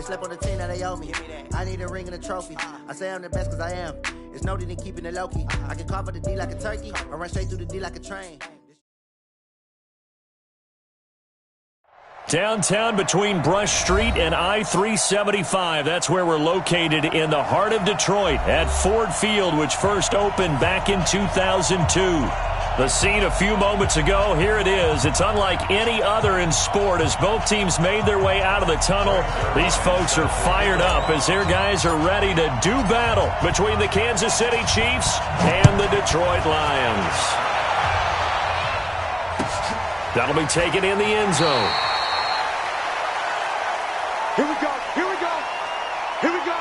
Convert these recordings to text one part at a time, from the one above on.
slept on the team that they owe me. I need a ring and a trophy. I say I'm the best because I am. It's no need in keeping it low-key. I can carve up the D like a turkey or run straight through the D like a train. Downtown between Brush Street and I-375. That's where we're located in the heart of Detroit at Ford Field, which first opened back in 2002. The scene a few moments ago, here it is. It's unlike any other in sport as both teams made their way out of the tunnel. These folks are fired up as their guys are ready to do battle between the Kansas City Chiefs and the Detroit Lions. That'll be taken in the end zone. Here we go, here we go, here we go.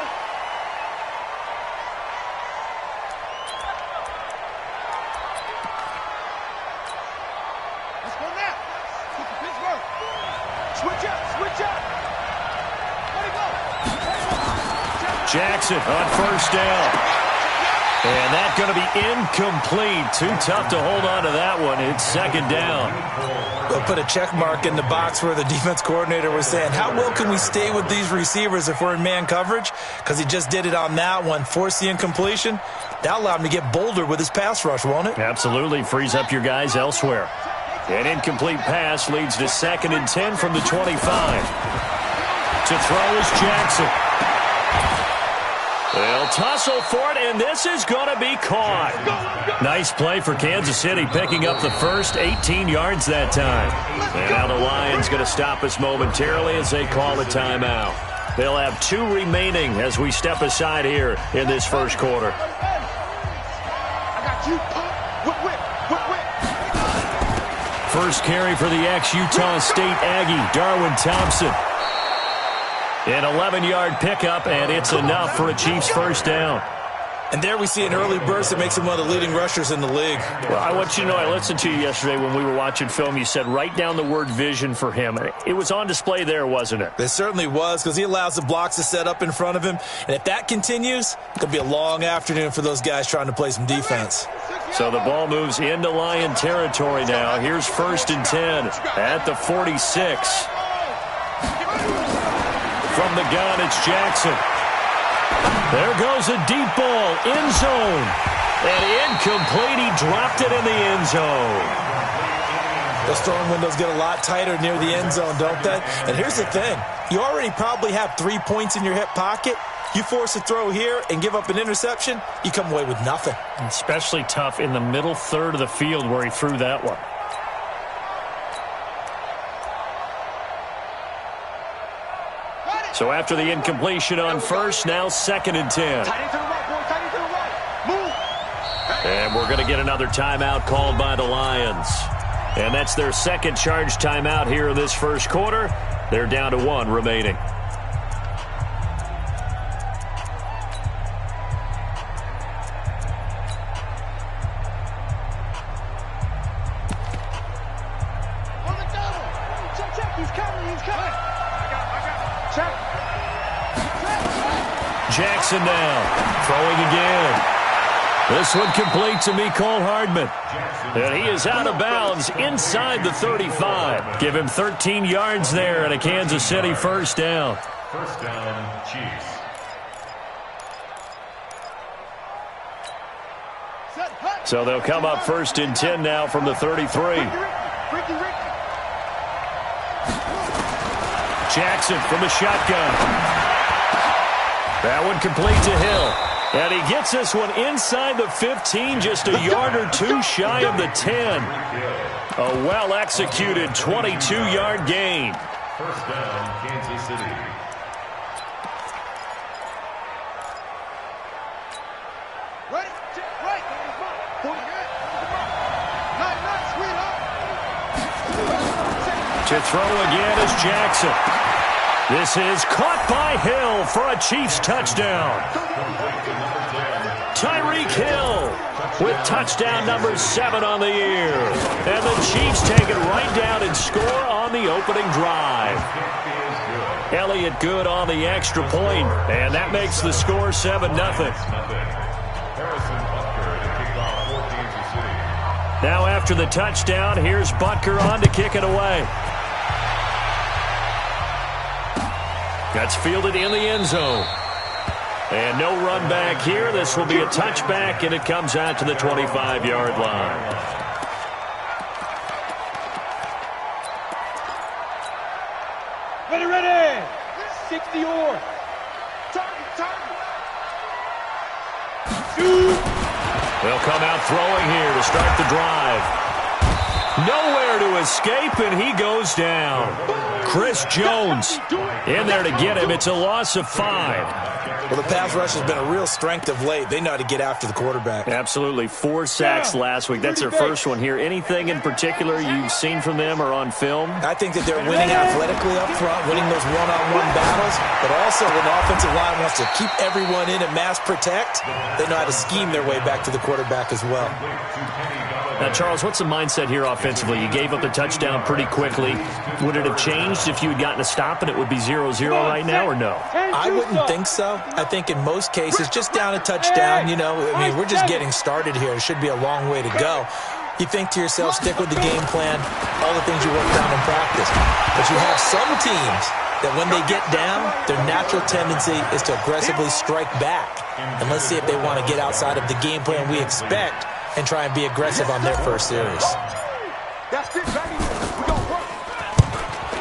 Let's go now. Pittsburgh. Switch up, switch up. Let it go. Jackson on first down. And that's going to be incomplete. Too tough to hold on to that one. It's second down. They'll put a check mark in the box where the defense coordinator was saying, how well can we stay with these receivers if we're in man coverage? Because he just did it on that one. Force the incompletion. That allowed him to get bolder with his pass rush, won't it? Absolutely. Frees up your guys elsewhere. An incomplete pass leads to 2nd and 10 from the 25. To throw is Jackson. They'll tussle for it, and this is going to be caught. Nice play for Kansas City, picking up the first 18 yards that time. And now the Lions going to stop us momentarily as they call a timeout. They'll have 2 remaining as we step aside here in this first quarter. First carry for the ex-Utah State Aggie, Darwin Thompson. An 11-yard pickup, and it's enough for a Chiefs first down. And there we see an early burst that makes him one of the leading rushers in the league. Well, I want you to know, I listened to you yesterday when we were watching film. You said write down the word vision for him. It was on display there, wasn't it? It certainly was, because he allows the blocks to set up in front of him. And if that continues, it could be a long afternoon for those guys trying to play some defense. So the ball moves into Lion territory now. Here's 1st and 10 at the 46. From the gun, it's Jackson. There goes a deep ball, end zone. And incomplete, he dropped it in the end zone. Those throwing windows get a lot tighter near the end zone, don't they? And here's the thing. You already probably have 3 points in your hip pocket. You force a throw here and give up an interception, you come away with nothing. Especially tough in the middle third of the field where he threw that one. So after the incompletion on first, now 2nd and 10. And we're going to get another timeout called by the Lions. And that's their 2nd charge timeout here in this first quarter. They're down to 1 remaining. Jackson now, throwing again. This one complete to Mecole Hardman. And he is out of bounds inside the 35. Give him 13 yards there and a Kansas City first down. First down, Chiefs. So they'll come up 1st and 10 now from the 33. Jackson from the shotgun. That one complete to Hill. And he gets this one inside the 15, just a yard or 2 shy of the 10. A well-executed 22-yard gain. First down, Kansas City. To throw again is Jackson. This is caught by Hill for a Chiefs touchdown. Tyreek Hill with touchdown number 7 on the year. And the Chiefs take it right down and score on the opening drive. Elliott good on the extra point, and that makes the score 7-0. Now after the touchdown, here's Butker on to kick it away. That's fielded in the end zone. And no run back here. This will be a touchback, and it comes out to the 25-yard line. Ready. 60 or. Target. Shoot. They'll come out throwing here to start the drive. Nowhere to escape, and he goes down. Chris Jones in there to get him. It's a loss of 5. Well, the pass rush has been a real strength of late. They know how to get after the quarterback. Absolutely. 4 sacks last week. That's their first one here. Anything in particular you've seen from them or on film? I think that they're winning athletically up front, winning those one-on-one battles, but also when the offensive line wants to keep everyone in and mass protect, they know how to scheme their way back to the quarterback as well. Now, Charles, what's the mindset here offensively? You gave up the touchdown pretty quickly. Would it have changed if you had gotten a stop and it would be 0-0 right now, or no? I wouldn't think so. I think in most cases, just down a touchdown, we're just getting started here. It should be a long way to go. You think to yourself, stick with the game plan, all the things you worked on in practice. But you have some teams that when they get down, their natural tendency is to aggressively strike back. And let's see if they want to get outside of the game plan we expect and try and be aggressive on their first series.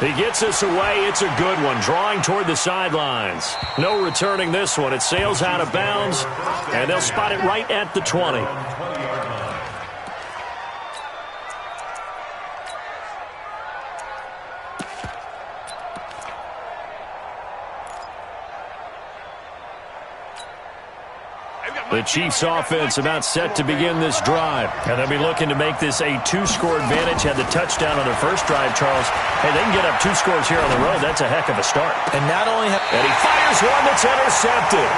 He gets us away. It's a good one. Drawing toward the sidelines. No returning this one. It sails out of bounds, and they'll spot it right at the 20. The Chiefs offense about set to begin this drive. And they'll be looking to make this a 2-score advantage. Had the touchdown on their first drive, Charles. Hey, they can get up 2 scores here on the road. That's a heck of a start. And not only and he fires one that's intercepted.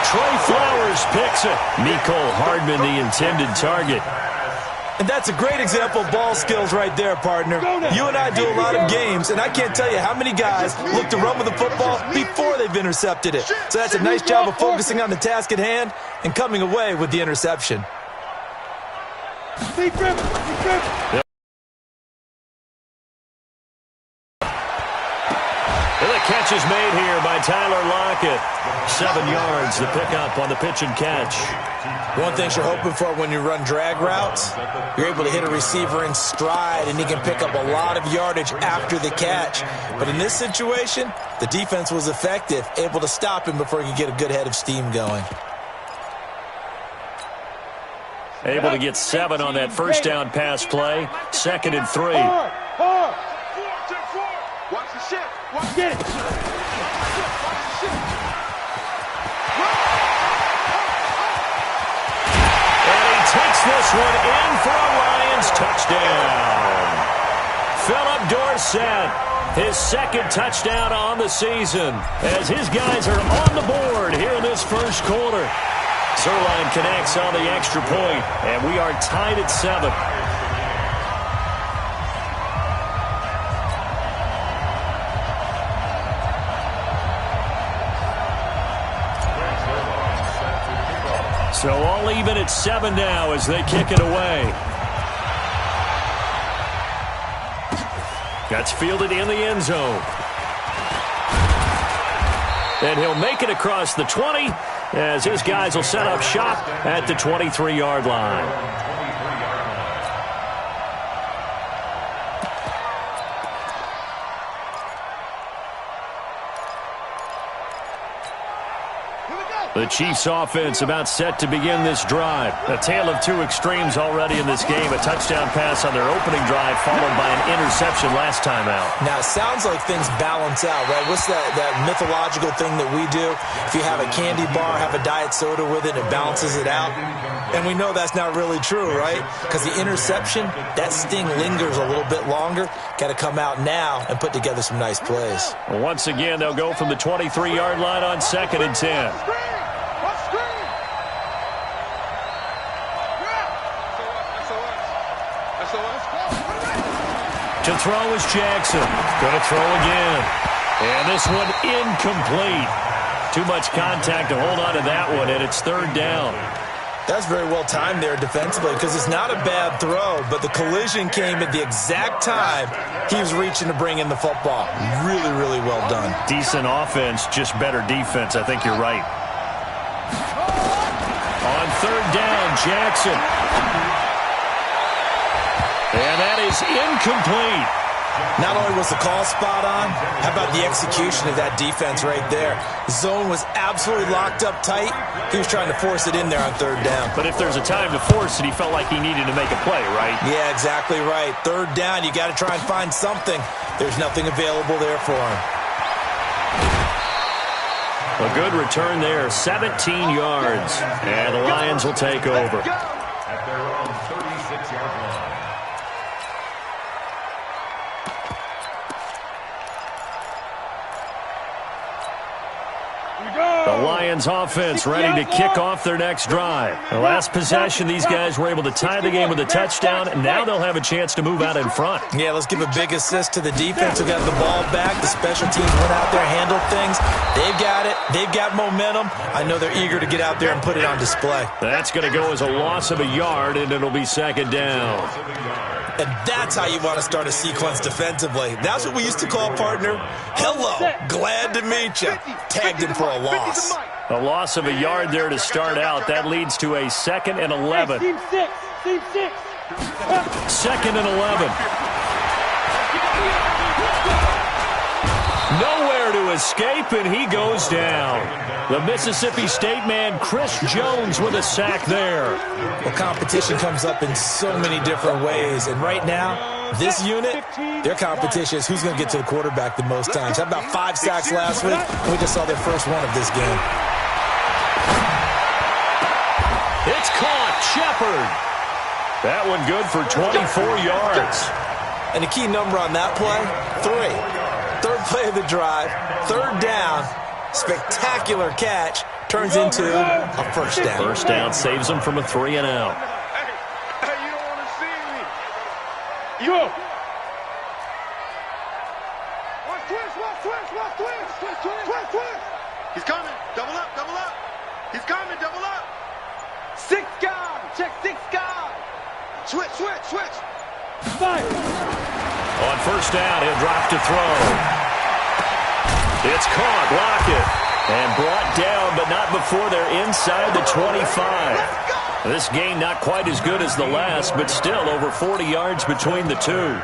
Trey Flowers picks it. Mecole Hardman, the intended target. And that's a great example of ball skills right there, partner. You and I do a lot of games, and I can't tell you how many guys look to run with the football before they've intercepted it. So that's a nice job of focusing on the task at hand and coming away with the interception. The catch is made here by Tyler Lockett. 7 yards, the pickup on the pitch and catch. One thing you're hoping for when you run drag routes, you're able to hit a receiver in stride, and he can pick up a lot of yardage after the catch. But in this situation, the defense was effective, able to stop him before he could get a good head of steam going. Able to get 7 on that first down pass play. 2nd and 3. Watch the shit. Watch it. And he takes this one in for a Lions touchdown. Phillip Dorsett, his 2nd touchdown on the season, as his guys are on the board here in this first quarter. Zerline connects on the extra point, and we are tied at 7. So all even at 7 now as they kick it away. That's fielded in the end zone. And he'll make it across the 20 as his guys will set up shop at the 23-yard line. The Chiefs offense about set to begin this drive. A tale of 2 extremes already in this game. A touchdown pass on their opening drive followed by an interception last time out. Now, it sounds like things balance out, right? What's that mythological thing that we do? If you have a candy bar, have a diet soda with it, it balances it out. And we know that's not really true, right? Because the interception, that sting lingers a little bit longer. Got to come out now and put together some nice plays. Well, once again, they'll go from the 23-yard line on 2nd and 10. To throw is Jackson. Going to throw again. And this one incomplete. Too much contact to hold on to that one, and it's 3rd down. That's very well timed there defensively because it's not a bad throw, but the collision came at the exact time he was reaching to bring in the football. Really, really well done. Decent offense, just better defense. I think you're right. On third down, Jackson. And that is incomplete. Not only was the call spot on, how about the execution of that defense right there? Zone was absolutely locked up tight. He was trying to force it in there on third down. But if there's a time to force it, he felt like he needed to make a play, right? Yeah, exactly right. Third down, you got to try and find something. There's nothing available there for him. A good return there, 17 yards. And the Lions will take over. At their own 36-yard line. The Lions offense ready to kick off their next drive. The last possession, these guys were able to tie the game with a touchdown, and now they'll have a chance to move out in front. Yeah, let's give a big assist to the defense who got the ball back. The special teams went out there, handled things. They've got it. They've got momentum. I know they're eager to get out there and put it on display. That's going to go as a loss of a yard, and it'll be second down. And that's how you want to start a sequence defensively. That's what we used to call, partner. Hello, glad to meet you. Tagged him for a loss. A loss of a yard there to start out. That leads to a 2nd and 11. Team 6. Team 6. 2nd and 11. Nowhere to escape, and he goes down. The Mississippi State man, Chris Jones, with a sack there. Well, competition comes up in so many different ways, and right now, this unit, their competition is who's going to get to the quarterback the most times. How about 5 sacks last week? We just saw their first one of this game. It's caught, Shepard. That one good for 24 yards. And the key number on that play, 3. Third play of the drive, third down, spectacular catch, turns into a first down. First down saves them from a 3 and out. Hey, you don't want to see me. Yo. Watch twist, watch twist, watch twist. Twist, twist, twist, twist. He's coming. Double up, double up. He's coming, double up. 6 guard. Check 6 guard. Switch, switch, switch. 5. On first down, he'll drop to throw. It's caught, Lockett, and brought down, but not before they're inside the 25. This game not quite as good as the last, but still over 40 yards between the two.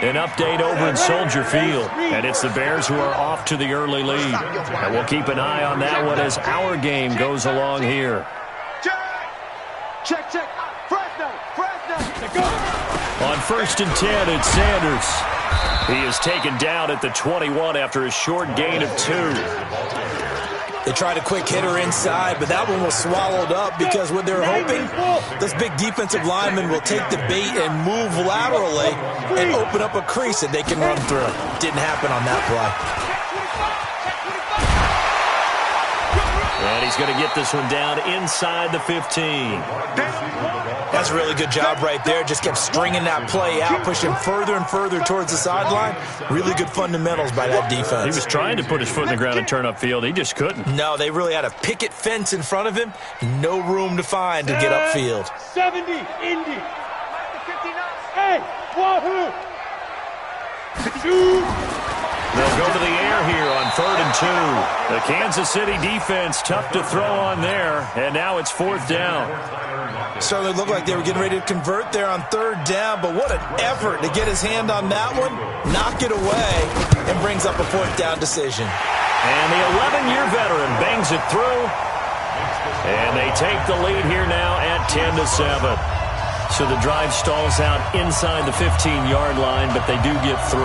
An update over in Soldier Field, and it's the Bears who are off to the early lead. And we'll keep an eye on that one as our game goes along here. Check, check. Fresno, Fresno. Go. On 1st and 10, it's Sanders. He is taken down at the 21 after a short gain of 2. They tried a quick hitter inside, but that one was swallowed up because what they're hoping, those big defensive linemen will take the bait and move laterally and open up a crease that they can run through. Didn't happen on that play. And he's going to get this one down inside the 15. That's a really good job right there. Just kept stringing that play out, pushing further and further towards the sideline. Really good fundamentals by that defense. He was trying to put his foot in the ground and turn upfield. He just couldn't. No, they really had a picket fence in front of him. No room to find to get upfield. 70, Indy. Hey, Wahoo. They'll go to the air here on 3rd and 2. The Kansas City defense tough to throw on there, and now it's 4th down. Certainly looked like they were getting ready to convert there on 3rd down, but what an effort to get his hand on that one, knock it away, and brings up a 4th down decision. And the 11-year veteran bangs it through, and they take the lead here now at 10-7. So the drive stalls out inside the 15-yard line, but they do get 3.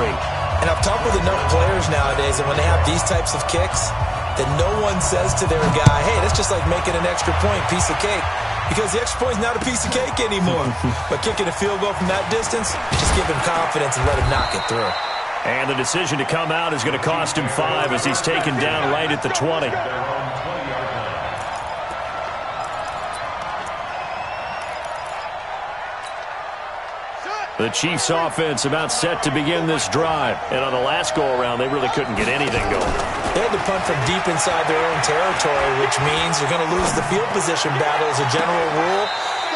And I've talked with enough players nowadays, and when they have these types of kicks, that no one says to their guy, hey, that's just like making an extra point, piece of cake. Because the extra point is not a piece of cake anymore. But kicking a field goal from that distance, just give him confidence and let him knock it through. And the decision to come out is going to cost him 5 as he's taken down right at the 20. The Chiefs offense about set to begin this drive. And on the last go-around, they really couldn't get anything going. They had to punt from deep inside their own territory, which means you're going to lose the field position battle as a general rule.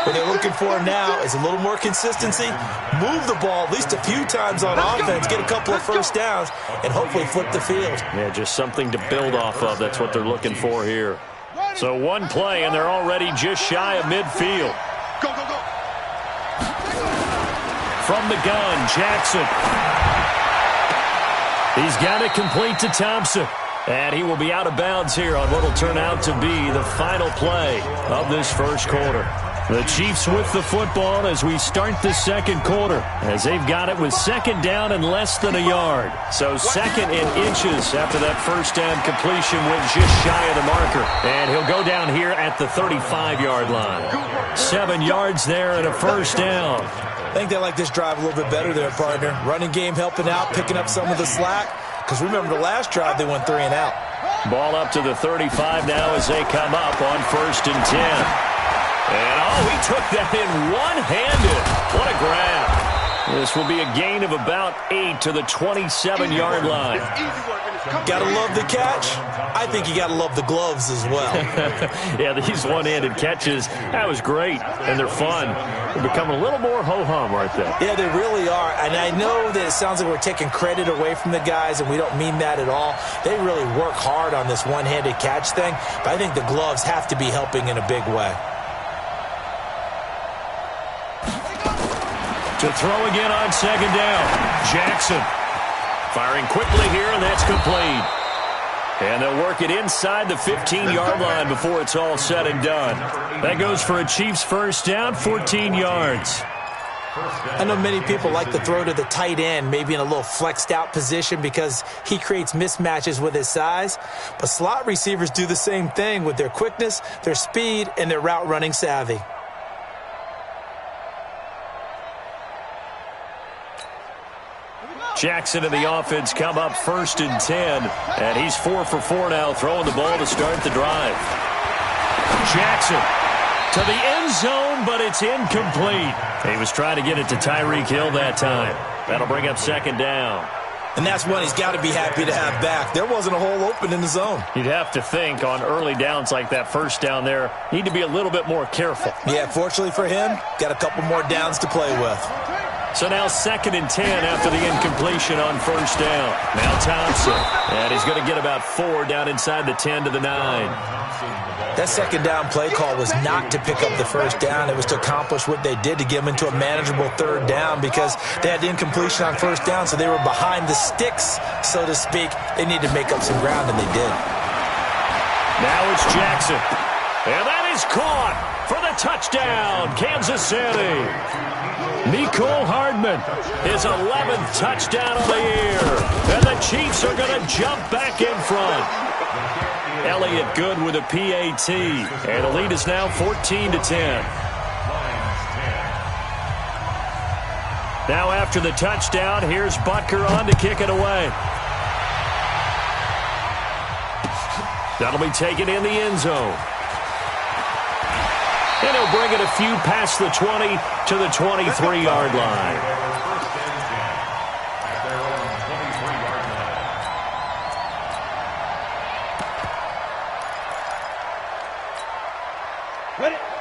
What they're looking for now is a little more consistency, move the ball at least a few times on offense, get a couple of first downs, and hopefully flip the field. Yeah, just something to build off of. That's what they're looking for here. So one play, and they're already just shy of midfield. Go, go, go. From the gun, Jackson. He's got it complete to Thompson. And he will be out of bounds here on what will turn out to be the final play of this first quarter. The Chiefs with the football as we start the second quarter, as they've got it with second down and less than a yard. So second in inches after that first down completion went just shy of the marker. And he'll go down here at the 35-yard line. 7 yards there and a first down. I think they like this drive a little bit better there, partner. Running game helping out, picking up some of the slack. Because remember the last drive, they went 3 and out. Ball up to the 35 now as they come up on 1st and 10. And, he took that in one-handed. What a grab. This will be a gain of about 8 to the 27-yard line. Gotta love the catch. I think you gotta love the gloves as well. Yeah, these one-handed catches, that was great, and they're fun. They're becoming a little more ho-hum right there. Yeah, they really are. And I know that it sounds like we're taking credit away from the guys, and we don't mean that at all. They really work hard on this one-handed catch thing, but I think the gloves have to be helping in a big way. To throw again on second down. Jackson firing quickly here, and that's complete. And they'll work it inside the 15-yard line before it's all said and done. That goes for a Chiefs first down, 14 yards. I know many people like to throw to the tight end, maybe in a little flexed out position because he creates mismatches with his size. But slot receivers do the same thing with their quickness, their speed, and their route running savvy. Jackson and the offense come up 1st and 10. And he's 4 for 4 now, throwing the ball to start the drive. Jackson to the end zone, but it's incomplete. He was trying to get it to Tyreek Hill that time. That'll bring up second down. And that's one he's got to be happy to have back. There wasn't a hole open in the zone. You'd have to think on early downs like that first down there, need to be a little bit more careful. Yeah, fortunately for him, got a couple more downs to play with. So now 2nd and 10 after the incompletion on first down. Now Thompson. And he's going to get about 4 down inside the 10 to the 9. That second down play call was not to pick up the first down. It was to accomplish what they did to get them into a manageable third down because they had the incompletion on first down, so they were behind the sticks, so to speak. They needed to make up some ground, and they did. Now it's Jackson. And that is caught for the touchdown, Kansas City. Mecole Hardman, his 11th touchdown of the year. And the Chiefs are going to jump back in front. Elliott good with a PAT. And the lead is now 14 to 10. Now after the touchdown, here's Butker on to kick it away. That'll be taken in the end zone. And he'll bring it a few past the 20 to the 23-yard line.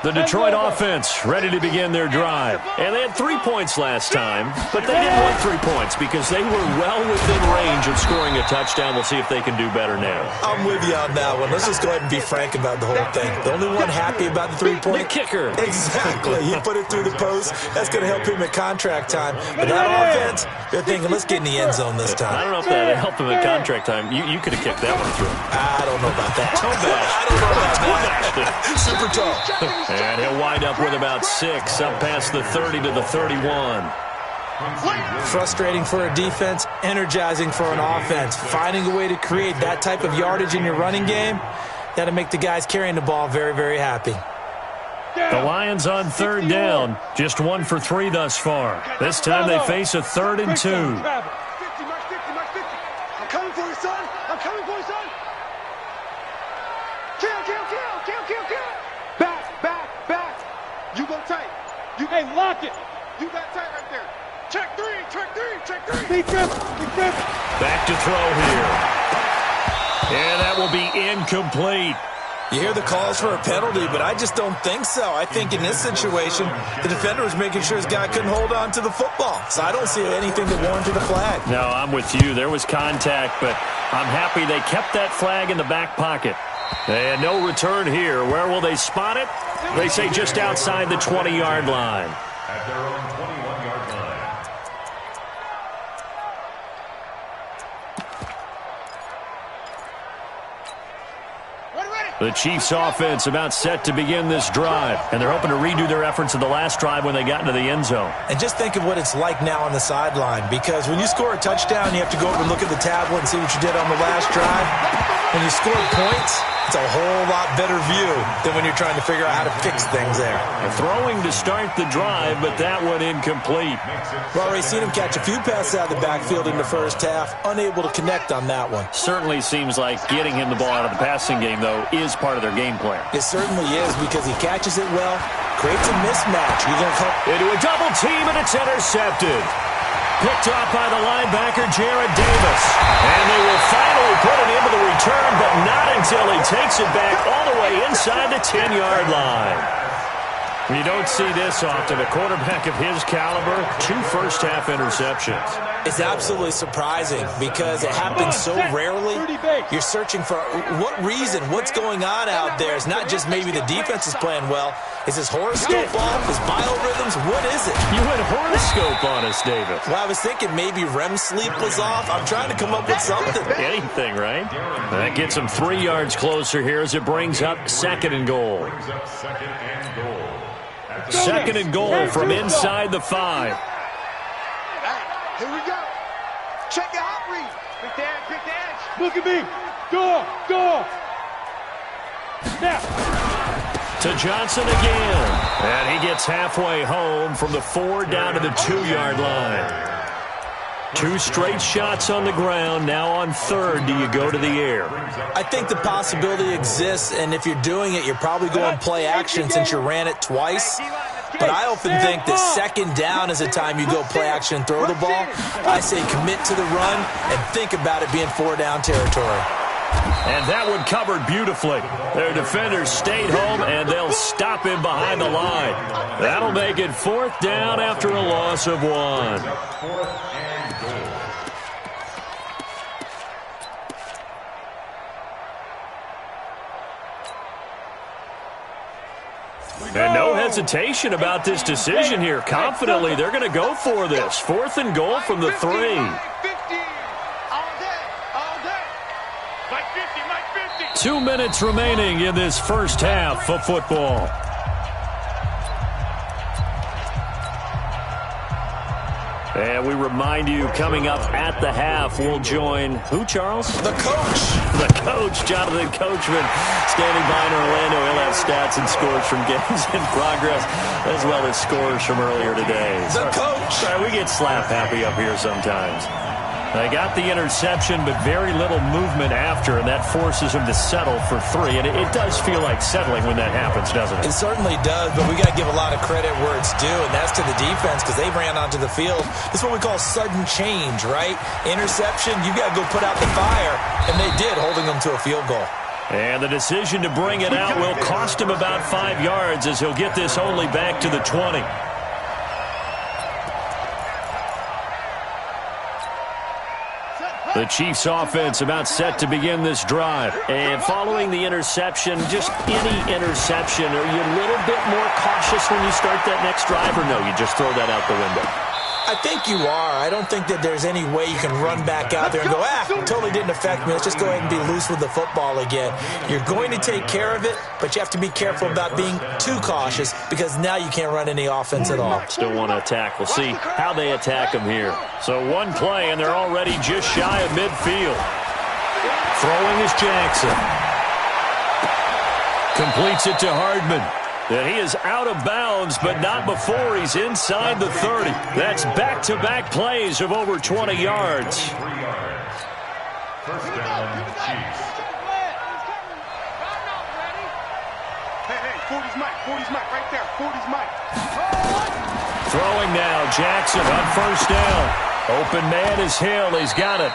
The Detroit offense ready to begin their drive. And they had 3 points last time, but they didn't want 3 points because they were well within range of scoring a touchdown. We'll see if they can do better now. I'm with you on that one. Let's just go ahead and be frank about the whole thing. The only one happy about the 3-point. The kicker. Exactly. He put it through the post. That's going to help him at contract time. But that offense, they're thinking, let's get in the end zone this time. I don't know if that helped him at contract time. You could have kicked that one through. I don't know about that. Toe bash. I don't know about that. Super tall. And he'll wind up with about 6, up past the 30 to the 31. Frustrating for a defense, energizing for an offense. Finding a way to create that type of yardage in your running game, that'll make the guys carrying the ball very, very happy. The Lions on 3rd down, just 1 for 3 thus far. This time they face a 3rd and 2. I'm coming for you, son. I'm coming for you, son. Kill. Back. You go tight. Hey, lock it. You got tight right there. Check three, check three, check three. Big grip, big grip. Back to throw here. And that will be incomplete. You hear the calls for a penalty, but I just don't think so. I think in this situation, the defender was making sure his guy couldn't hold on to the football. So I don't see anything that warranted a flag. No, I'm with you. There was contact, but I'm happy they kept that flag in the back pocket. And no return here. Where will they spot it? They say just outside the 20-yard line. At their own 21-yard line. The Chiefs offense about set to begin this drive, and they're hoping to redo their efforts in the last drive when they got into the end zone. And just think of what it's like now on the sideline, because when you score a touchdown, you have to go over and look at the tablet and see what you did on the last drive. When you score points, it's a whole lot better view than when you're trying to figure out how to fix things there. Throwing to start the drive, but that one incomplete. We've already seen him catch a few passes out of the backfield in the first half, unable to connect on that one. Certainly seems like getting him the ball out of the passing game, though, is part of their game plan. It certainly is, because he catches it well, creates a mismatch. Into a double team, and it's intercepted. Picked off by the linebacker, Jared Davis. And they will finally put it into the return, but not until he takes it back all the way inside the 10-yard line. You don't see this often. A quarterback of his caliber, 2 first-half interceptions. It's absolutely surprising because it happens so rarely. You're searching for what reason, what's going on out there. It's not just maybe the defense is playing well. Is his horoscope off? His biorhythms? What is it? You went horoscope on us, David. Well, I was thinking maybe REM sleep was off. I'm trying to come up with something. Anything, right? That gets him 3 yards closer here as it brings up 2nd and goal. Brings up 2nd and goal. 2nd and goal from inside the 5. Here we go. Check your hot read. Quick dash, quick dash. Look at me. Go. Now. To Johnson again. And he gets halfway home from the 4 down to the 2-yard line. 2 straight shots on the ground. Now on 3rd, do you go to the air? I think the possibility exists, and if you're doing it, you're probably going play action since you ran it twice. But I often think that 2nd down is the time you go play action and throw the ball. I say commit to the run and think about it being 4-down territory. And that one covered beautifully. Their defenders stayed home, and they'll stop him behind the line. That'll make it 4th down after a loss of 1. 4th and goal. And no hesitation about this decision here. Confidently, they're going to go for this. 4th and goal from the 3. All day. Mike 50. 2 minutes remaining in this first half of football. And we remind you, coming up at the half, we'll join who, Charles? The coach. The coach, Jonathan Coachman, standing by in Orlando. He'll have stats and scores from games in progress, as well as scores from earlier today. The coach. Sorry, we get slap happy up here sometimes. They got the interception, but very little movement after, and that forces them to settle for 3. And it does feel like settling when that happens, doesn't it? It certainly does, but we got to give a lot of credit where it's due, and that's to the defense because they ran onto the field. This is what we call sudden change, right? Interception, you got to go put out the fire, and they did, holding them to a field goal. And the decision to bring it out will cost him about 5 yards as he'll get this only back to the 20. The Chiefs offense about set to begin this drive. And following the interception, just any interception, are you a little bit more cautious when you start that next drive, or no, you just throw that out the window? I think you are. I don't think that there's any way you can run back out there and go, totally didn't affect me. Let's just go ahead and be loose with the football again. You're going to take care of it, but you have to be careful about being too cautious because now you can't run any offense at all. Still want to attack. We'll see how they attack him here. So 1 play, and they're already just shy of midfield. Throwing is Jackson. Completes it to Hardman. And he is out of bounds, but not before he's inside the 30. That's back-to-back plays of over 20 yards. 3 yards. First down, Chiefs. Hey, 40's Mike, right there. 40's Mike. Throwing now, Jackson on first down. Open man is Hill. He's got it.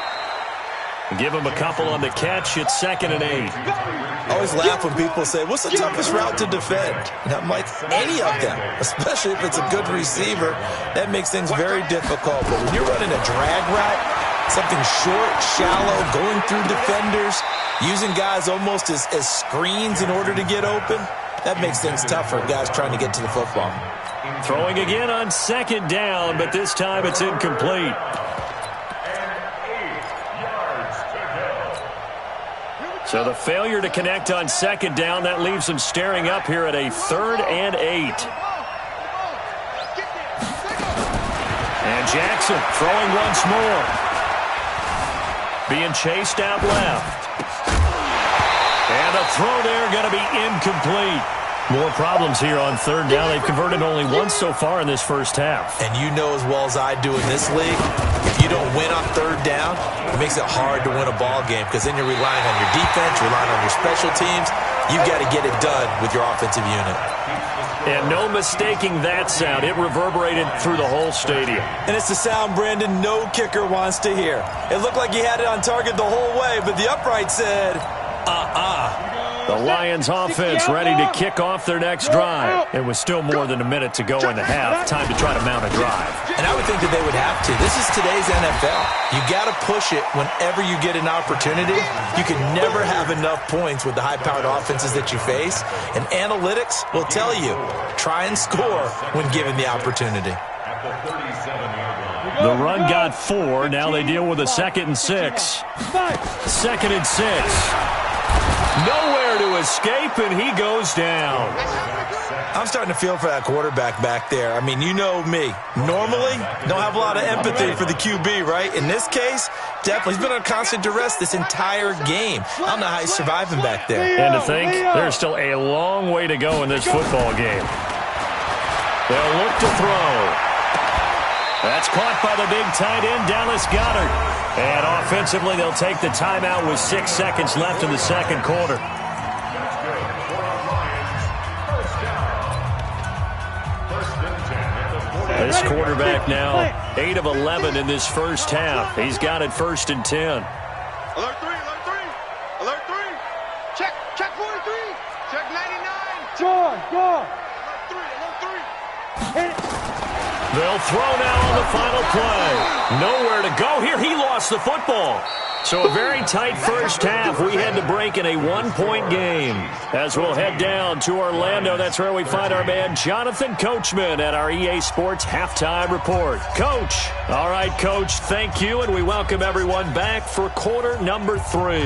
Give him a couple on the catch. It's 2nd and 8. I always laugh when people say, what's the toughest route to defend? And I'm like, any of them, especially if it's a good receiver. That makes things very difficult. But when you're running a drag route, something short, shallow, going through defenders, using guys almost as screens in order to get open, that makes things tough for guys trying to get to the football. Throwing again on 2nd down, but this time it's incomplete. So the failure to connect on 2nd down, that leaves them staring up here at a 3rd and 8. And Jackson throwing once more. Being chased out left. And a throw there going to be incomplete. More problems here on 3rd down. They've converted only once so far in this first half. And you know as well as I do in this league, if you don't win on 3rd down, it makes it hard to win a ball game because then you're relying on your defense, relying on your special teams. You've got to get it done with your offensive unit. And no mistaking that sound. It reverberated through the whole stadium. And it's the sound, Brandon, no kicker wants to hear. It looked like he had it on target the whole way, but the upright said, The Lions offense ready to kick off their next drive. It was still more than a minute to go in the half. Time to try to mount a drive. And I would think that they would have to. This is today's NFL. You got to push it whenever you get an opportunity. You can never have enough points with the high-powered offenses that you face. And analytics will tell you, try and score when given the opportunity. The run got 4. Now they deal with a 2nd and 6. 2nd and 6. Nowhere to escape, and he goes down. I'm starting to feel for that quarterback back there. I mean, you know me. Normally, don't have a lot of empathy for the QB, right? In this case, definitely. He's been on constant duress this entire game. I don't know how he's surviving back there. And to think, there's still a long way to go in this football game. They'll look to throw. That's caught by the big tight end, Dallas Goedert. And offensively, they'll take the timeout with 6 seconds left in the second quarter. This quarterback now 8 of 11 in this first half. He's got it 1st and 10. Alert 3, alert 3, alert 3. Check 43, check 99. Go. Alert 3, alert 3. They'll throw now on the final play. Nowhere to go here. He lost the football. So a very tight first half. We had to break in a 1-point game. As we'll head down to Orlando, that's where we find our man Jonathan Coachman at our EA Sports Halftime Report. Coach. All right, Coach, thank you, and we welcome everyone back for quarter number 3.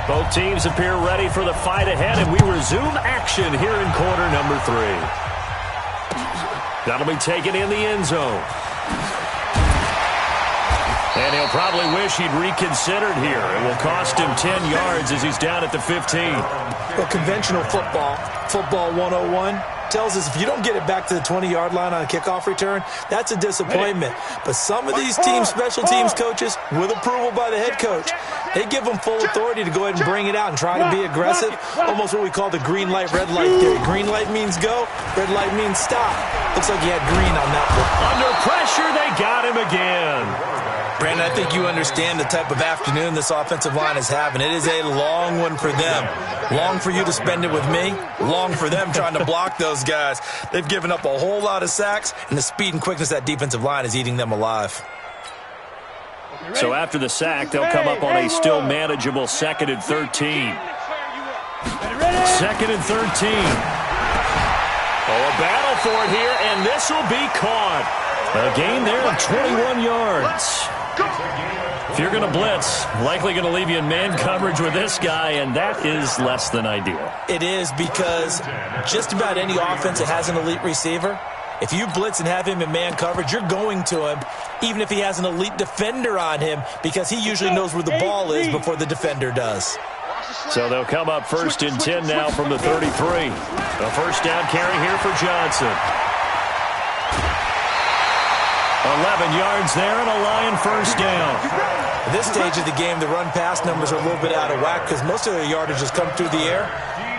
Both teams appear ready for the fight ahead, and we resume action here in quarter number 3. That'll be taken in the end zone. And he'll probably wish he'd reconsidered here. It will cost him 10 yards as he's down at the 15. Well, conventional football 101, tells us if you don't get it back to the 20-yard line on a kickoff return, that's a disappointment. But some of these teams, special teams coaches, with approval by the head coach, they give them full authority to go ahead and bring it out and try to be aggressive, almost what we call the green light, red light theory. Green light means go, red light means stop. Looks like he had green on that one. Under pressure, they got him again. Brandon, I think you understand the type of afternoon this offensive line is having. It is a long one for them. Long for you to spend it with me. Long for them trying to block those guys. They've given up a whole lot of sacks, and the speed and quickness of that defensive line is eating them alive. So after the sack, they'll come up on a still manageable 2nd and 13. 2nd and 13. Oh, a battle for it here, and this will be caught. A gain there of 21 yards. If you're going to blitz, likely going to leave you in man coverage with this guy, and that is less than ideal. It is, because just about any offense that has an elite receiver, if you blitz and have him in man coverage, you're going to him, even if he has an elite defender on him, because he usually knows where the ball is before the defender does. So they'll come up 1st and 10 now from the 33. A first down carry here for Johnson. 11 yards there and a Lion first down. At this stage of the game, the run-pass numbers are a little bit out of whack because most of their yardage has come through the air.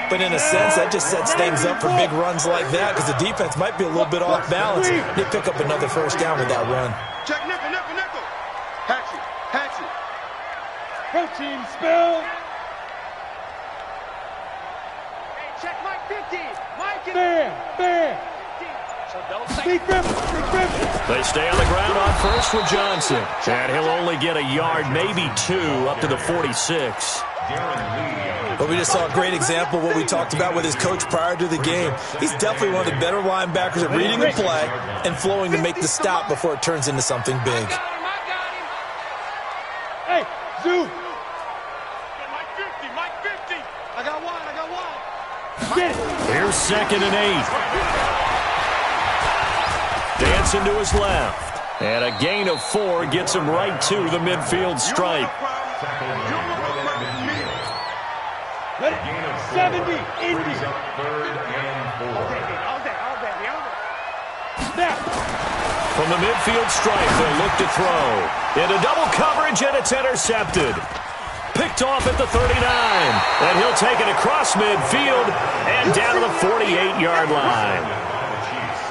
But in a sense, that just sets things up for big runs like that because the defense might be a little bit off balance. They pick up another first down with that run. Check nickel, nickel, nickel. Hatchet, hatchet. Protein spill. Hey, check Mike 50. Mike is... Bam. So don't say... Big 50. They stay on the ground on first with Johnson. And he'll only get a yard, maybe two, up to the 46. But we just saw a great example of what we talked about with his coach prior to the game. He's definitely one of the better linebackers at reading the play and flowing to make the stop before it turns into something big. I got him. Hey, Zoo. Mike 50, Mike 50. I got one. Get it. Here's 2nd and 8. Dancing to his left. And a gain of 4 gets him right to the midfield stripe. Let it. 70. 80. 3rd and 4. All day. Snap. From the midfield stripe, they'll look to throw. Into double coverage, and it's intercepted. Picked off at the 39. And he'll take it across midfield and down to the 48-yard line.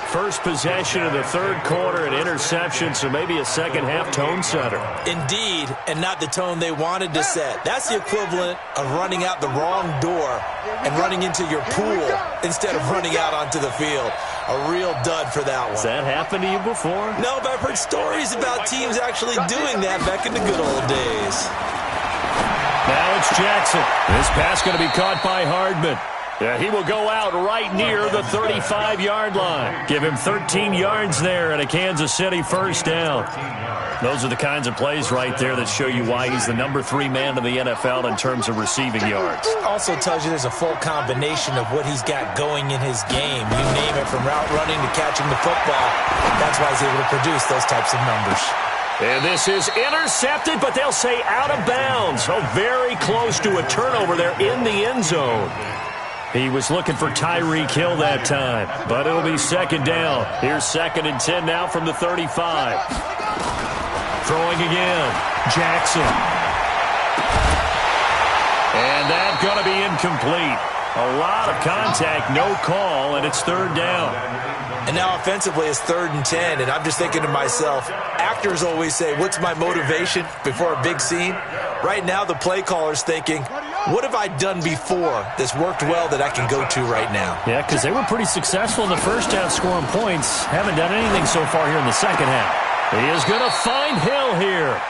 First possession of the third quarter, an interception, so maybe a second-half tone setter. Indeed, and not the tone they wanted to set. That's the equivalent of running out the wrong door and running into your pool instead of running out onto the field. A real dud for that one. Has that happened to you before? No, but I've heard stories about teams actually doing that back in the good old days. Now it's Jackson. This pass going to be caught by Hardman. Yeah, he will go out right near the 35-yard line. Give him 13 yards there and a Kansas City first down. Those are the kinds of plays right there that show you why he's the number 3 man in the NFL in terms of receiving yards. Also tells you there's a full combination of what he's got going in his game. You name it, from route running to catching the football. That's why he's able to produce those types of numbers. And this is intercepted, but they'll say out of bounds. Oh, very close to a turnover there in the end zone. He was looking for Tyreek Hill that time, but it'll be 2nd down. Here's 2nd and 10 now from the 35. Throwing again. Jackson. And that's going to be incomplete. A lot of contact, no call, and it's 3rd down. And now offensively it's 3rd and 10, and I'm just thinking to myself, actors always say, what's my motivation before a big scene? Right now the play caller's thinking, what have I done before that's worked well that I can go to right now? Yeah, because they were pretty successful in the first half scoring points. Haven't done anything so far here in the second half. He is going to find Hill here.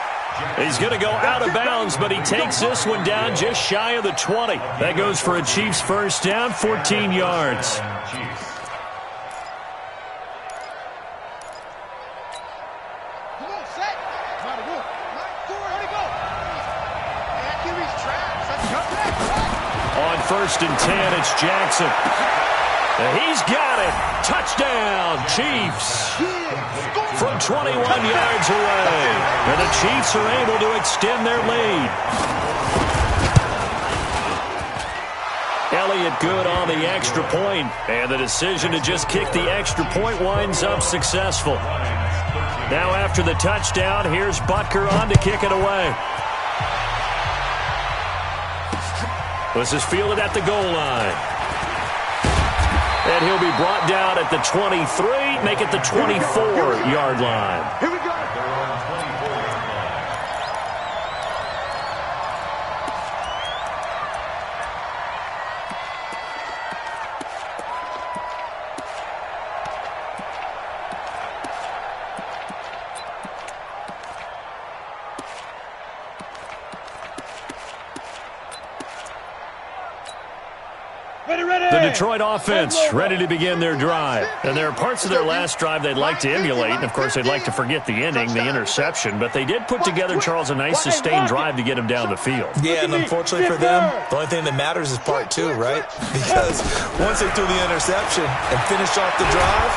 He's going to go out of bounds, but he takes this one down just shy of the 20. That goes for a Chiefs first down, 14 yards. On 1st and 10, it's Jackson. He's got it. Touchdown, Chiefs. From 21 yards away. And the Chiefs are able to extend their lead. Elliott good on the extra point, and the decision to just kick the extra point winds up successful. Now after the touchdown, here's Butker on to kick it away. This is fielded at the goal line. And he'll be brought down at the 23, make it the 24-yard line. Here we go. The Detroit offense ready to begin their drive. And there are parts of their last drive they'd like to emulate. And, of course, they'd like to forget the inning, the interception. But they did put together, Charles, a nice sustained drive to get him down the field. Yeah, and unfortunately for them, the only thing that matters is part 2, right? Because once they threw the interception and finished off the drive,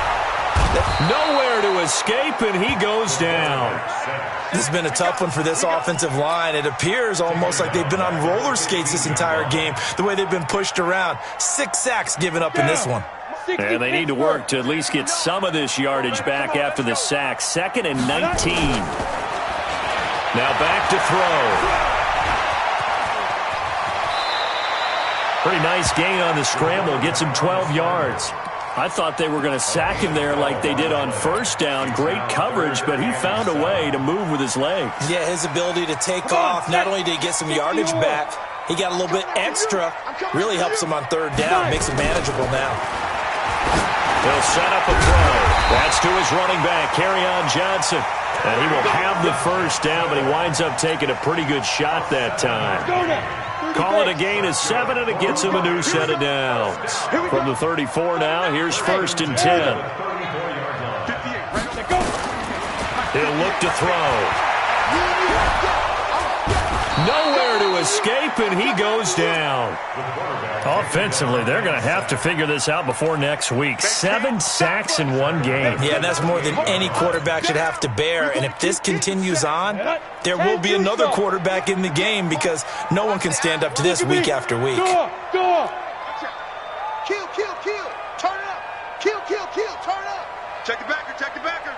nowhere to escape, and he goes down. This has been a tough one for this offensive line. It appears almost like they've been on roller skates this entire game, the way they've been pushed around. 6 sacks given up in this one. And they need to work to at least get some of this yardage back after the sack. 2nd and 19. Now back to throw. Pretty nice gain on the scramble. Gets him 12 yards. I thought they were going to sack him there like they did on first down. Great coverage, but he found a way to move with his legs. Yeah, his ability to take off. Not only did he get some yardage back, he got a little bit extra. Really helps him on 3rd down. Makes it manageable now. He'll set up a throw. That's to his running back, Kerryon Johnson. And he will have the first down, but he winds up taking a pretty good shot that time. Call it a gain of 7, and it gets him a new set of downs. From the 34 now, here's 1st and 10. He'll look to throw. Nowhere to escape, and he goes down. Offensively, they're going to have to figure this out before next week. 7 sacks in one game. Yeah, that's more than any quarterback should have to bear. And if this continues on, there will be another quarterback in the game because no one can stand up to this week after week. Kill, kill, kill. Turn it up. Kill, kill, kill. Turn it up. Check the backer, check the backer.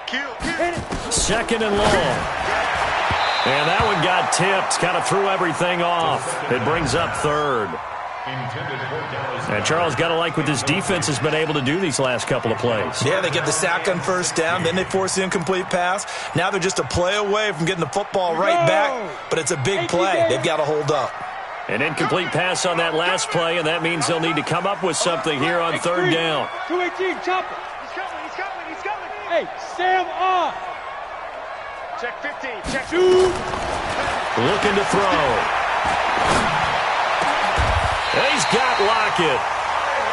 Kill, kill. 2nd and long. And that one got tipped, kind of threw everything off. It brings up 3rd. And Charles, got to like what this defense has been able to do these last couple of plays. Yeah, they get the sack on 1st down, then they force the incomplete pass. Now they're just a play away from getting the football right back, but it's a big play. They've got to hold up. An incomplete pass on that last play, and that means they'll need to come up with something here on 3rd down. 218, chopper. He's coming, he's coming, he's coming. Hey, Sam on. Check 15, check 2. Looking to throw. He's got Lockett.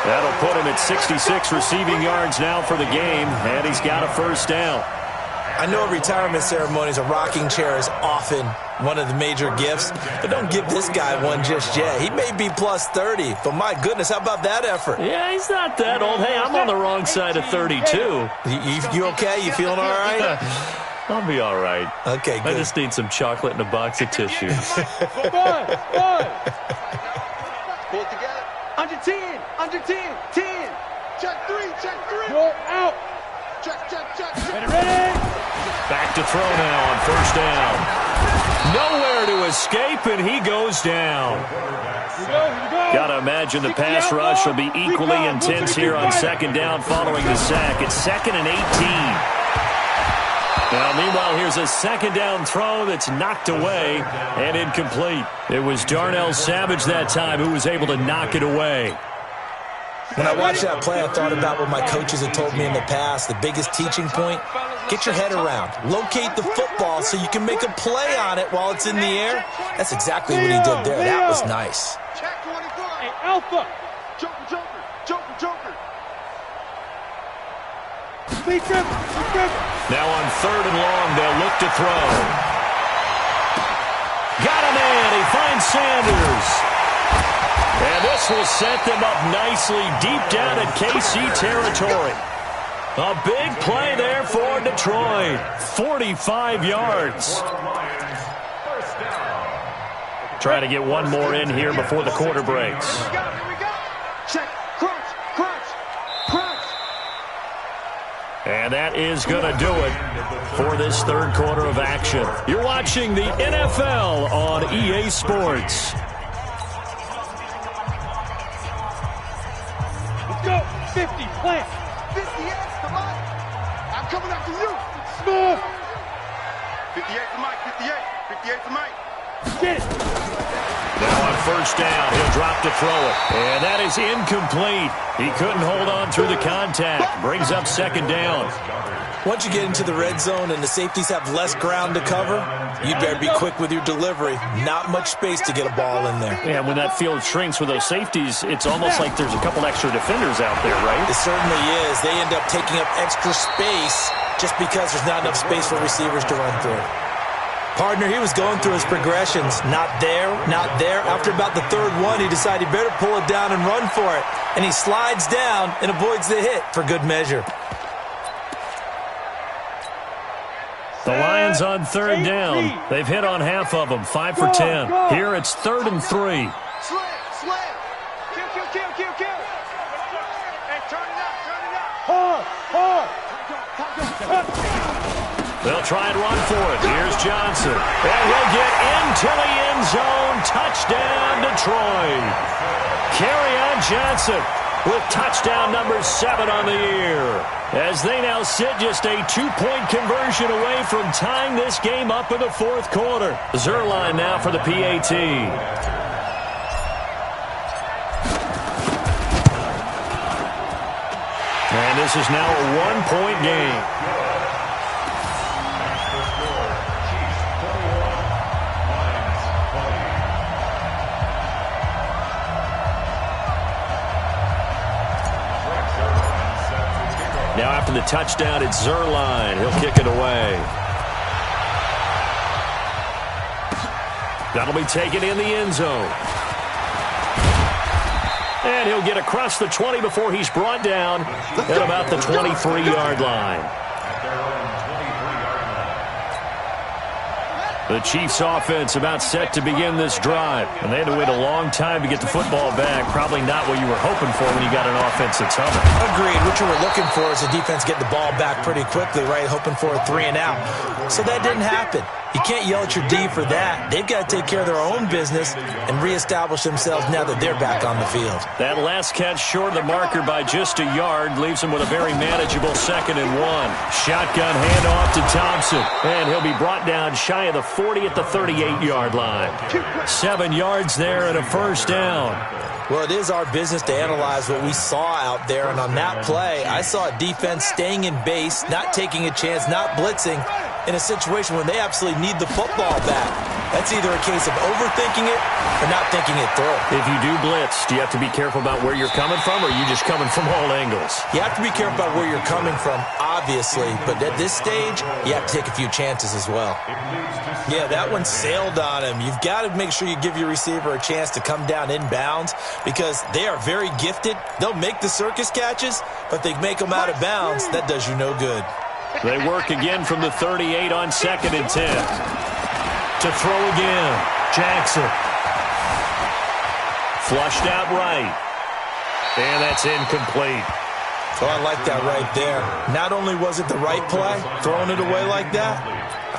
That'll put him at 66 receiving yards now for the game, and he's got a first down. I know at retirement ceremonies, a rocking chair is often one of the major gifts, but don't give this guy one just yet. He may be plus 30, but my goodness, how about that effort? Yeah, he's not that old. Hey, I'm on the wrong side of 32. You okay? You feeling all right? I'll be all right. Okay, good. I just need some chocolate and a box of tissues. One. Pull it together. Under 10, under 10, 10. Check 3, check 3. Go out. Check, check, check, check. Ready? Back to throw now on 1st down. Nowhere to escape, and he goes down. Here we go. Got to imagine the pass rush will be equally intense here on 2nd down following the sack. It's 2nd and 18. Now, meanwhile, here's a 2nd down throw that's knocked away and incomplete. It was Darnell Savage that time who was able to knock it away. When I watched that play, I thought about what my coaches had told me in the past. The biggest teaching point, get your head around. Locate the football so you can make a play on it while it's in the air. That's exactly what he did there. That was nice. Check 24. Hey, Alpha. Joker, joker, joker, joker. Complete dribble. Now on 3rd and long, they'll look to throw. Got a man. He finds Sanders. And this will set them up nicely deep down in KC territory. A big play there for Detroit. 45 yards. Trying to get one more in here before the quarter breaks. Here we go. Check, crunch, crunch, crunch. And that is going to do it for this 3rd quarter of action. You're watching the NFL on EA Sports. Let's go. 50, plant. 58, come on. I'm coming after you. Smooth. 58 for Mike, 58. 58 for Mike. Get it. Now on 1st down, he'll drop to throw it. And that is incomplete. He couldn't hold on through the contact. Brings up 2nd down. Once you get into the red zone and the safeties have less ground to cover, you better be quick with your delivery. Not much space to get a ball in there. Yeah, when that field shrinks with those safeties, it's almost like there's a couple extra defenders out there, right? It certainly is. They end up taking up extra space just because there's not enough space for receivers to run through. Partner, he was going through his progressions. Not there, not there. After about the 3rd one, he decided he better pull it down and run for it. And he slides down and avoids the hit for good measure. The Lions on 3rd down. They've hit on half of them, 5 for 10. Here it's 3rd and 3. Slam, slam. Kill, kill, kill, kill, kill. Hey, Hard, hard. They'll try and run for it. Here's Johnson. And he'll get into the end zone. Touchdown, Detroit. Kerryon Johnson with touchdown number 7 on the year, as they now sit just a 2-point conversion away from tying this game up in the fourth quarter. Zuerlein now for the PAT. And this is now a 1-point game. Now after the touchdown, it's Zuerlein. He'll kick it away. That'll be taken in the end zone. And he'll get across the 20 before he's brought down at about the 23-yard line. The Chiefs offense about set to begin this drive. And they had to wait a long time to get the football back. Probably not what you were hoping for when you got an offense that's humming. Agreed. What you were looking for is the defense get the ball back pretty quickly, right? Hoping for a 3 and out. So that didn't happen. You can't yell at your D for that. They've got to take care of their own business and reestablish themselves now that they're back on the field. That last catch short of the marker by just a yard leaves him with a very manageable 2nd and 1. Shotgun handoff to Thompson. And he'll be brought down shy of the 40 at the 38-yard line. 7 yards there and a first down. Well, it is our business to analyze what we saw out there. And on that play, I saw a defense staying in base, not taking a chance, not blitzing, in a situation when they absolutely need the football back. That's either a case of overthinking it or not thinking it through. If you do blitz, do you have to be careful about where you're coming from, or are you just coming from all angles? You have to be careful about where you're coming from, obviously, but at this stage, you have to take a few chances as well. Yeah, that one sailed on him. You've got to make sure you give your receiver a chance to come down inbounds because they are very gifted. They'll make the circus catches, but they make them out of bounds. That does you no good. They work again from the 38 on 2nd and 10. To throw again, Jackson. Flushed out right. And that's incomplete. Oh, I like that right there. Not only was it the right play, throwing it away like that,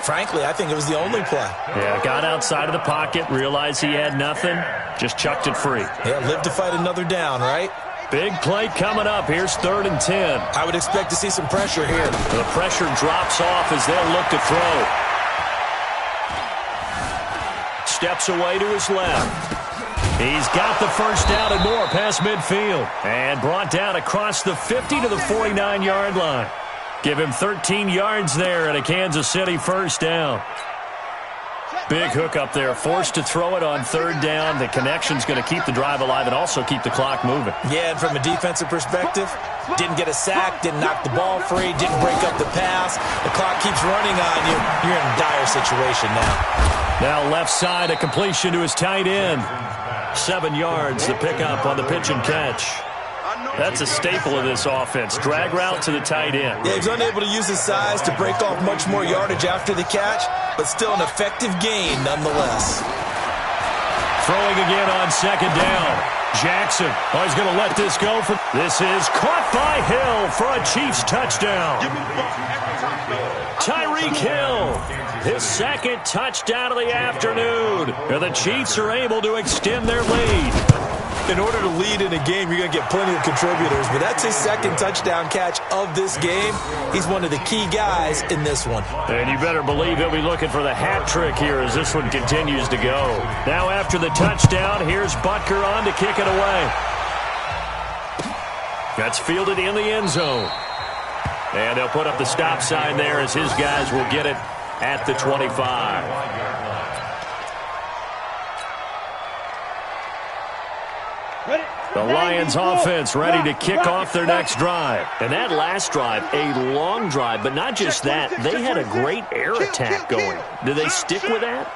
frankly, I think it was the only play. Yeah, got outside of the pocket, realized he had nothing, just chucked it free. Yeah, live to fight another down, right? Big play coming up. Here's 3rd and 10. I would expect to see some pressure here. The pressure drops off as they'll look to throw. Steps away to his left. He's got the first down and more past midfield. And brought down across the 50 to the 49-yard line. Give him 13 yards there and a Kansas City first down. Big hook up there, forced to throw it on 3rd down. The connection's going to keep the drive alive and also keep the clock moving. Yeah, and from a defensive perspective, didn't get a sack, didn't knock the ball free, didn't break up the pass. The clock keeps running on you. You're in a dire situation now. Now left side, a completion to his tight end. 7 yards, the pickup on the pitch and catch. That's a staple of this offense. Drag route to the tight end. Yeah, he's unable to use his size to break off much more yardage after the catch, but still an effective gain nonetheless. Throwing again on 2nd down. Jackson, he's going to let this go. This is caught by Hill for a Chiefs touchdown. Tyreek Hill, his 2nd touchdown of the afternoon. And the Chiefs are able to extend their lead. In order to lead in a game, you're going to get plenty of contributors, but that's his 2nd touchdown catch of this game. He's one of the key guys in this one. And you better believe he'll be looking for the hat trick here as this one continues to go. Now after the touchdown, here's Butker on to kick it away. That's fielded in the end zone. And they'll put up the stop sign there as his guys will get it at the 25. The Lions offense ready to kick off their next drive. And that last drive, a long drive, but not just that. They had a great air attack going. Do they stick with that?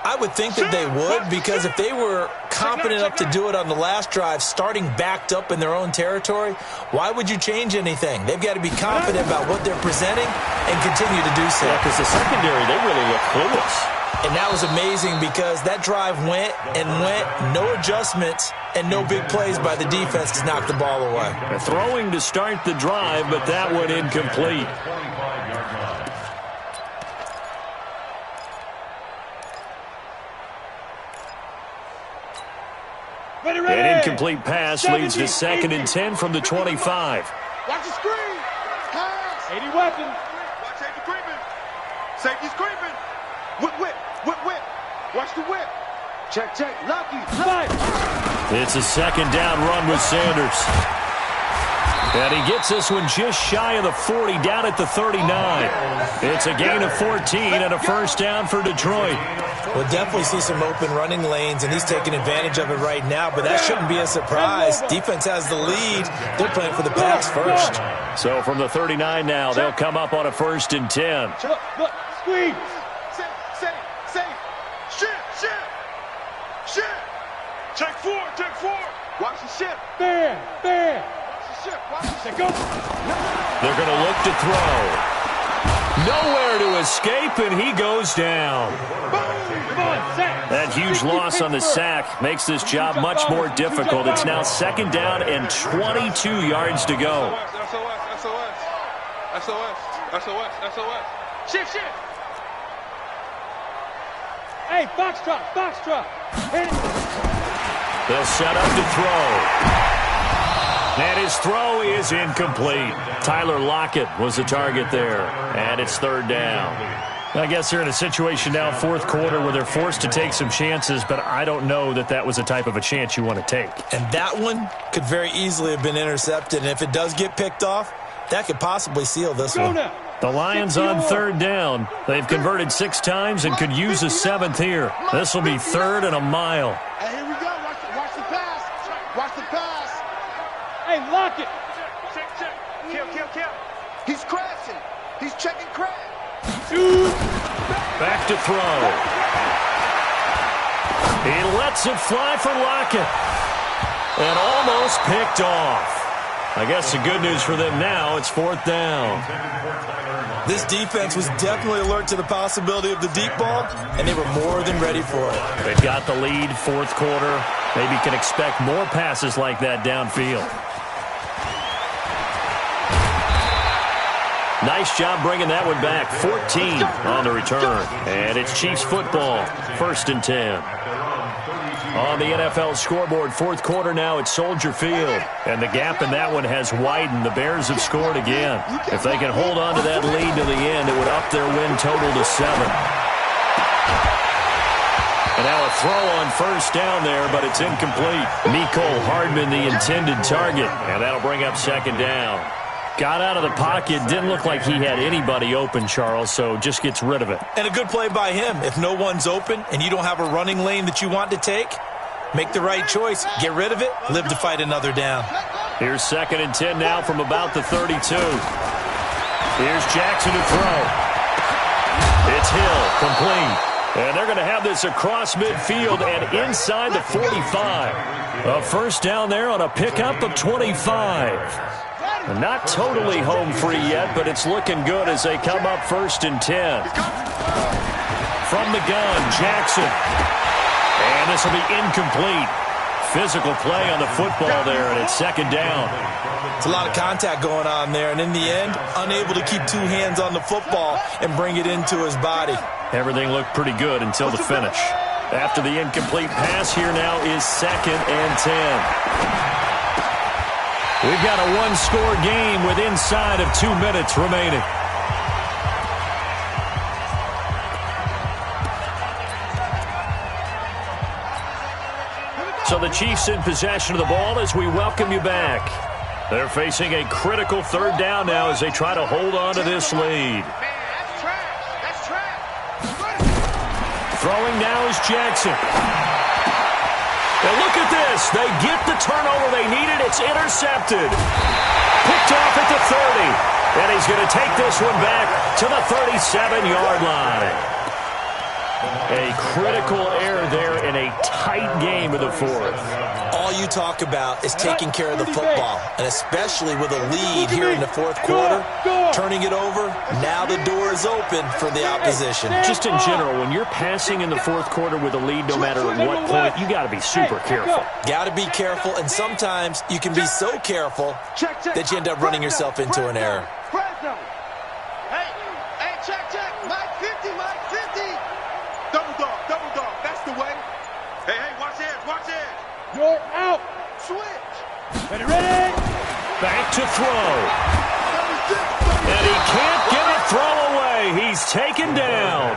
I would think that they would, because if they were competent enough to do it on the last drive, starting backed up in their own territory, why would you change anything? They've got to be confident about what they're presenting and continue to do so. Yeah, because the secondary, they really look clueless. And that was amazing because that drive went and went, no adjustments and no big plays by the defense to knock the ball away. Throwing to start the drive, but that one incomplete. An incomplete pass leads to 2nd and 10 from the 25. Watch the screen. Pass. 80 weapons. Watch safety creeping. Safety's creeping. Whip, whip, whip, whip. Watch the whip. Check, check. Lucky. It's a 2nd down run with Sanders. And he gets this one just shy of the 40, down at the 39. It's a gain of 14 and a 1st down for Detroit. We'll definitely see some open running lanes, and he's taking advantage of it right now, but that shouldn't be a surprise. Defense has the lead. They're playing for the pass first. So from the 39 now, they'll come up on a 1st and 10. Look, squeeze. Safe. Shit. Check 4. Watch the ship. There. Watch the ship. Go. They're going to look to throw. Nowhere to escape, and he goes down. That huge loss on the sack makes this job much more difficult. It's now 2nd down and 22 yards to go. SOS. Shift. Hey, Foxtrot. Hit it. They'll set up to throw. And his throw is incomplete. Tyler Lockett was the target there. And it's 3rd down. I guess they're in a situation now, 4th quarter, where they're forced to take some chances, but I don't know that that was the type of a chance you want to take. And that one could very easily have been intercepted, and if it does get picked off, that could possibly seal this one. The Lions on 3rd down. They've converted 6 times and could use a 7th here. This will be 3rd and a mile. Hey, here we go. Watch the pass. Watch the pass. Hey, lock it. Check. Kill. He's crashing. He's checking crash. Back to throw. He lets it fly for Lockett. And almost picked off. I guess the good news for them now, it's 4th down. This defense was definitely alert to the possibility of the deep ball, and they were more than ready for it. They've got the lead, 4th quarter. Maybe can expect more passes like that downfield. Nice job bringing that one back. 14 on the return. And it's Chiefs football. 1st and 10. On the NFL scoreboard, 4th quarter now at Soldier Field. And the gap in that one has widened. The Bears have scored again. If they can hold on to that lead to the end, it would up their win total to 7. And now a throw on 1st down there, but it's incomplete. Mecole Hardman, the intended target. And that'll bring up 2nd down. Got out of the pocket. Didn't look like he had anybody open, Charles, so just gets rid of it. And a good play by him. If no one's open and you don't have a running lane that you want to take, make the right choice. Get rid of it. Live to fight another down. Here's 2nd and 10 now from about the 32. Here's Jackson to throw. It's Hill, complete. And they're going to have this across midfield and inside the 45. A 1st down there on a pickup of 25. Not totally home free yet, but it's looking good as they come up 1st and 10. From the gun, Jackson. And this will be incomplete. Physical play on the football there, and it's 2nd down. It's a lot of contact going on there, and in the end, unable to keep 2 hands on the football and bring it into his body. Everything looked pretty good until the finish. After the incomplete pass, here now is 2nd and 10. We've got a 1-score game with inside of 2 minutes remaining. So the Chiefs in possession of the ball as we welcome you back. They're facing a critical 3rd down now as they try to hold on to this lead. That's trash. Throwing now is Jackson. And look at this. They get the turnover they needed. It's intercepted. Picked off at the 30. And he's going to take this one back to the 37-yard line. A critical error there in a tight game of the fourth. All you talk about is taking care of the football, and especially with a lead here in the fourth quarter, turning it over, now the door is open for the opposition. Just in general, when you're passing in the fourth quarter with a lead, no matter at what point, you got to be super careful. Got to be careful, and sometimes you can be so careful that you end up running yourself into an error. Hey, check. Mike 50. Double dog. That's the way. Hey, watch edge. You're out. Switch. Ready. Back to throw. And he can't get a throw away. He's taken down.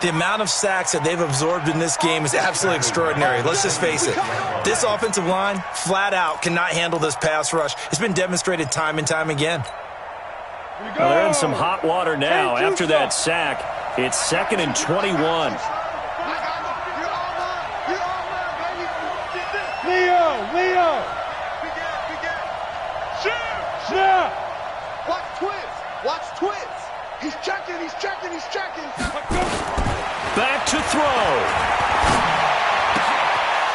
The amount of sacks that they've absorbed in this game is absolutely extraordinary. Let's just face it. This offensive line, flat out, cannot handle this pass rush. It's been demonstrated time and time again. Well, they're in some hot water now. After that sack, it's 2nd and 21. Leo. Shoot. Watch twist. He's checking. Back to throw.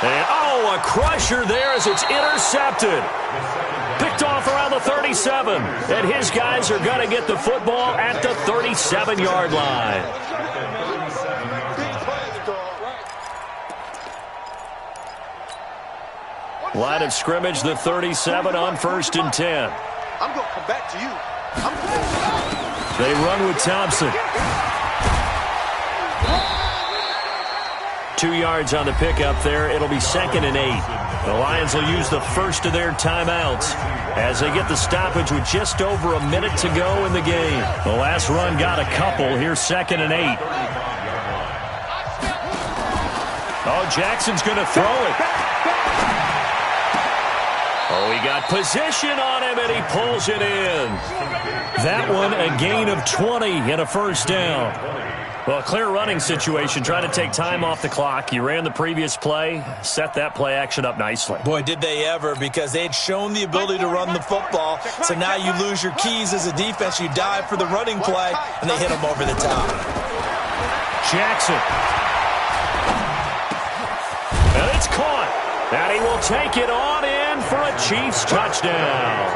And, a crusher there as it's intercepted. Picked off around the 37. And his guys are going to get the football at the 37-yard line. Line of scrimmage, the 37 on 1st and 10. I'm going to come back to you. They run with Thompson. 2 yards on the pickup there. It'll be 2nd and 8. The Lions will use the first of their timeouts as they get the stoppage with just over a minute to go in the game. The last run got a couple. Here's 2nd and 8. Jackson's going to throw it. He got position on him, and he pulls it in. That one, a gain of 20 and a first down. Well, a clear running situation, trying to take time off the clock. You ran the previous play, set that play action up nicely. Boy, did they ever, because they had shown the ability to run the football. So now you lose your keys as a defense. You dive for the running play, and they hit him over the top. Jackson. And it's caught. And he will take it on in for a Chiefs touchdown.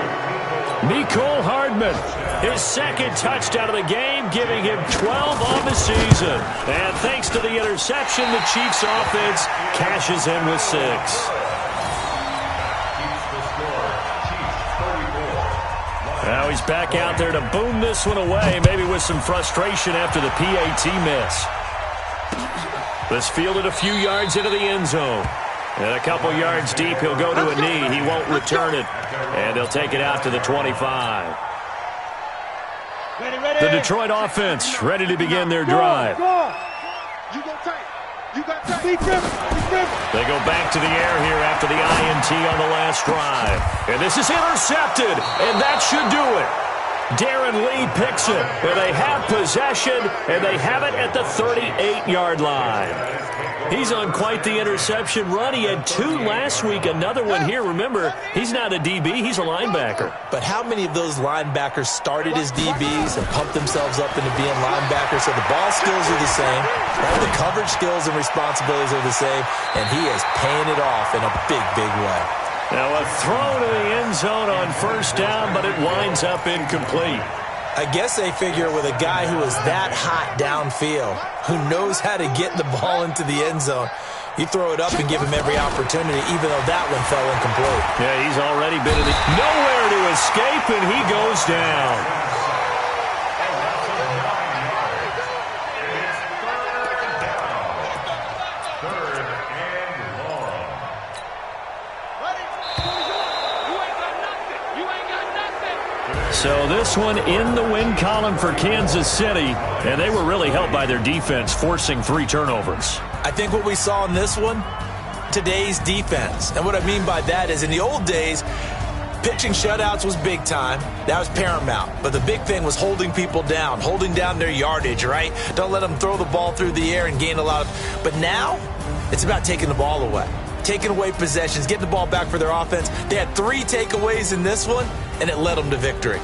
Mecole Hardman, his 2nd touchdown of the game, giving him 12 on the season. And thanks to the interception, the Chiefs offense cashes in with 6. Now he's back out there to boom this one away, maybe with some frustration after the PAT miss. This fielded a few yards into the end zone. And a couple yards deep, he'll go to a knee. He won't return it. And they'll take it out to the 25. The Detroit offense ready to begin their drive. They go back to the air here after the INT on the last drive. And this is intercepted, and that should do it. Darren Lee picks it, and they have possession, and they have it at the 38-yard line. He's on quite the interception run. He had 2 last week, another one here. Remember, he's not a DB, he's a linebacker. But how many of those linebackers started as DBs and pumped themselves up into being linebackers? So the ball skills are the same, right? The coverage skills and responsibilities are the same, and he is paying it off in a big, big way. Now a throw to the end zone on first down, but it winds up incomplete. I guess they figure with a guy who is that hot downfield, who knows how to get the ball into the end zone, you throw it up and give him every opportunity, even though that one fell incomplete. Yeah, he's already been in nowhere to escape, and he goes down. So this one in the win column for Kansas City, and they were really helped by their defense, forcing 3 turnovers. I think what we saw in this one, today's defense. And what I mean by that is in the old days, pitching shutouts was big time. That was paramount. But the big thing was holding people down, holding down their yardage, right? Don't let them throw the ball through the air and gain a lot of... But now, it's about taking the ball away. Taking away possessions, getting the ball back for their offense. They had 3 takeaways in this one, and it led them to victory.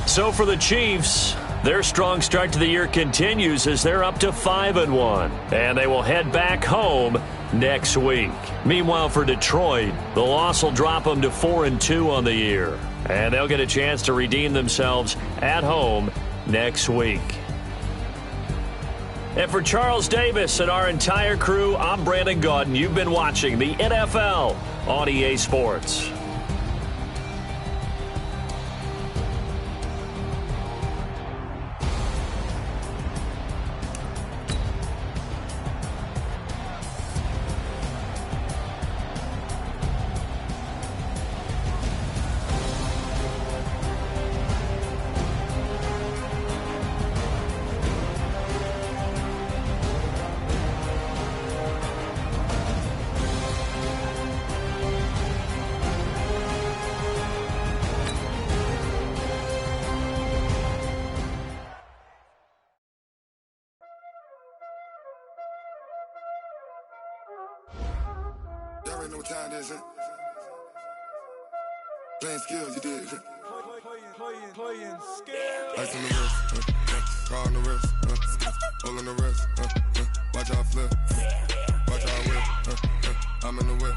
So for the Chiefs, Their strong start to the year continues as they're up to 5-1, and they will head back home next week. Meanwhile, for Detroit, the loss will drop them to 4-2 on the year, and they'll get a chance to redeem themselves at home next week. And for Charles Davis and our entire crew, I'm Brandon Gaudin. You've been watching the NFL on EA Sports. Y'all already know what time it is, huh? Playing skills, you did, huh? Playing skills. Ice on the wrist, car on the wrist, hole on the wrist, watch out flip, watch out whip, I'm in the whip.